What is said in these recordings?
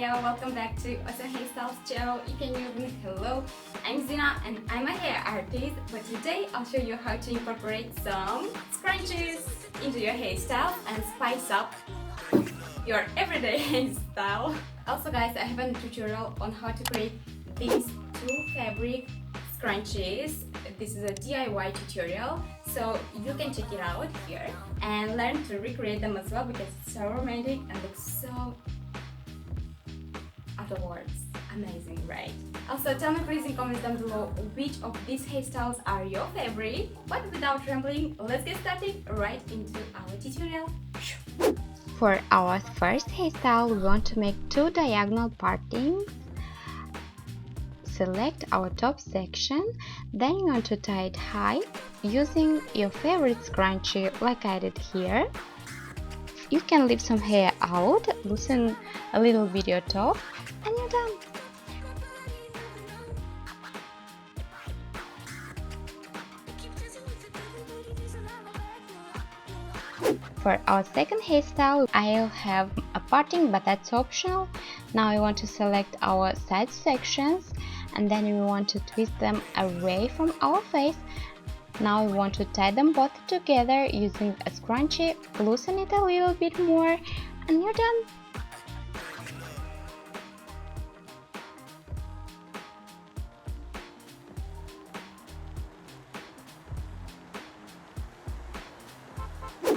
Hello, welcome back to Awesome Hairstyles channel. You can hear me. Hello, I'm Zina and I'm a hair artist, but today I'll show you how to incorporate some scrunchies into your hairstyle and spice up your everyday hairstyle. Also guys, I have a tutorial on how to create these two fabric scrunchies. This is a DIY tutorial, so you can check it out here and learn to recreate them as well because it's so romantic and looks so out of words. Amazing, right? Also, tell me please in comments down below which of these hairstyles are your favorite. But without rambling, let's get started right into our tutorial. For our first hairstyle, we want to make two diagonal partings. Select our top section, then you want to tie it high using your favorite scrunchie like I did here. You can leave some hair out, loosen a little bit your top, and you're done. For our second hairstyle, I'll have a parting, but that's optional. Now we want to select our side sections and then we want to twist them away from our face. Now we want to tie them both together using a scrunchie, loosen it a little bit more, and you're done.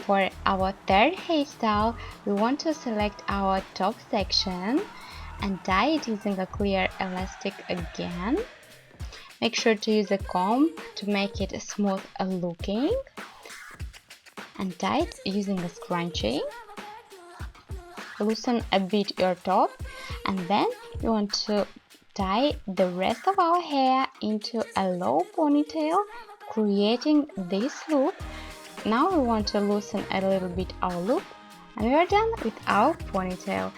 For our third hairstyle, we want to select our top section and tie it using a clear elastic again. Make sure to use a comb to make it smooth looking and tie it using a scrunchie. Loosen a bit your top and then you want to tie the rest of our hair into a low ponytail, creating this loop. Now we want to loosen a little bit our loop and we are done with our ponytail.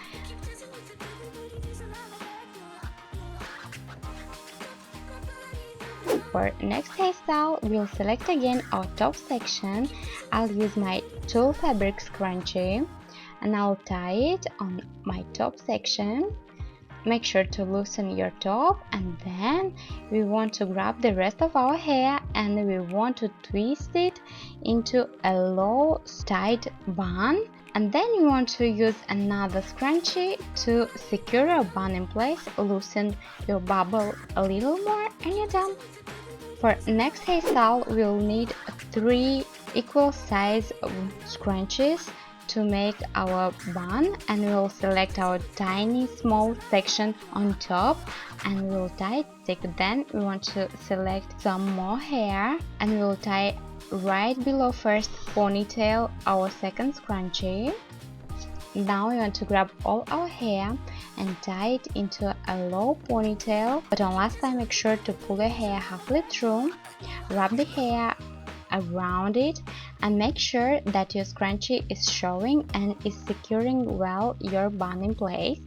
For next hairstyle, we'll select again our top section. I'll use my tulle fabric scrunchie and I'll tie it on my top section. Make sure to loosen your top and then we want to grab the rest of our hair and we want to twist it into a low tight bun. And then you want to use another scrunchie to secure your bun in place, loosen your bubble a little more and you're done. For next hairstyle, we'll need 3 equal size scrunchies to make our bun, and we'll select our tiny small section on top and we'll tie it thick. Then we want to select some more hair and we'll tie right below first ponytail our second scrunchie. Now we want to grab all our hair and tie it into a low ponytail, but on last time make sure to pull the hair halfway through, wrap the hair around it and make sure that your scrunchie is showing and is securing well your bun in place.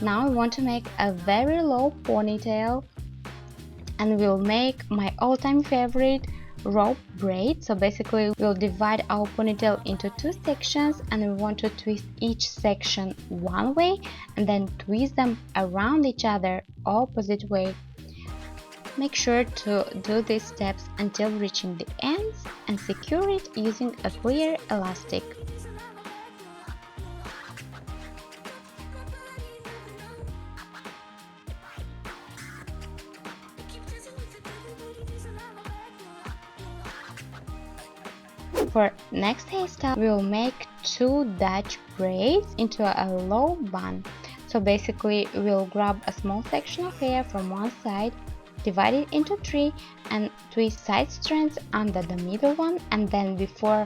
Now we want to make a very low ponytail and we'll make my all-time favorite rope braid. So basically we'll divide our ponytail into 2 sections and we want to twist each section one way and then twist them around each other opposite way. Make sure to do these steps until reaching the ends and secure it using a clear elastic. For next hairstyle, we will make 2 Dutch braids into a low bun. So basically we'll grab a small section of hair from one side, divide it into 3 and twist side strands under the middle one, and then before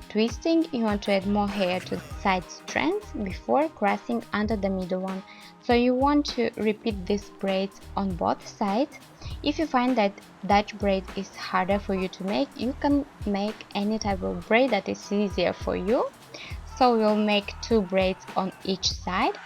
twisting you want to add more hair to the side strands before crossing under the middle one. So you want to repeat these braids on both sides. If you find that Dutch braid is harder for you to make, you can make any type of braid that is easier for you. So we'll make 2 braids on each side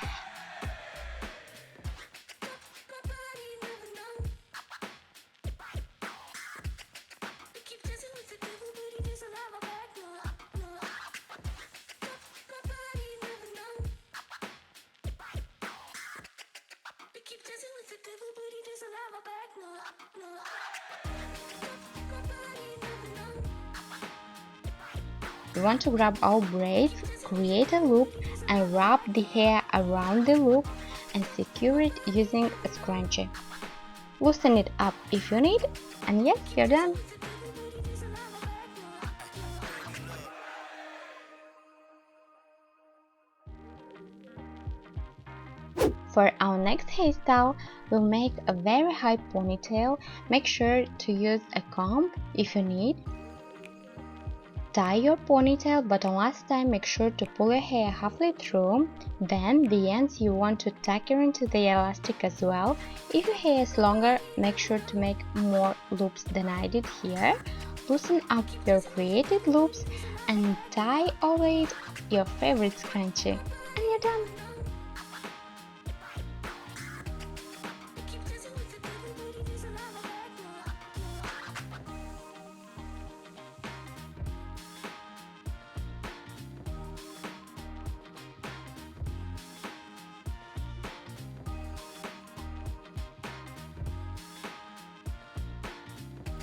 we want to grab our braids, create a loop and wrap the hair around the loop and secure it using a scrunchie. Loosen it up if you need, and yes, you're done. For our next hairstyle, we'll make a very high ponytail. Make sure to use a comb if you need. Tie your ponytail, but on last time make sure to pull your hair halfway through. Then the ends you want to tuck into the elastic as well. If your hair is longer, make sure to make more loops than I did here. Loosen up your created loops and tie over it your favorite scrunchie. And you're done!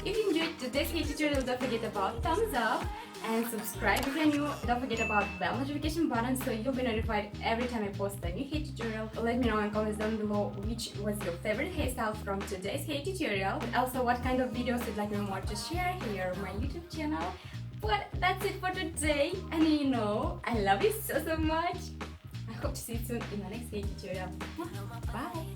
If you enjoyed today's hair tutorial, don't forget about thumbs up and subscribe if you're new. Don't forget about bell notification button so you'll be notified every time I post a new hair tutorial. Let me know in comments down below which was your favorite hairstyle from today's hair tutorial. And also what kind of videos you'd like me more to share here on my YouTube channel. But that's it for today, and you know I love you so much. I hope to see you soon in the next hair tutorial. Bye!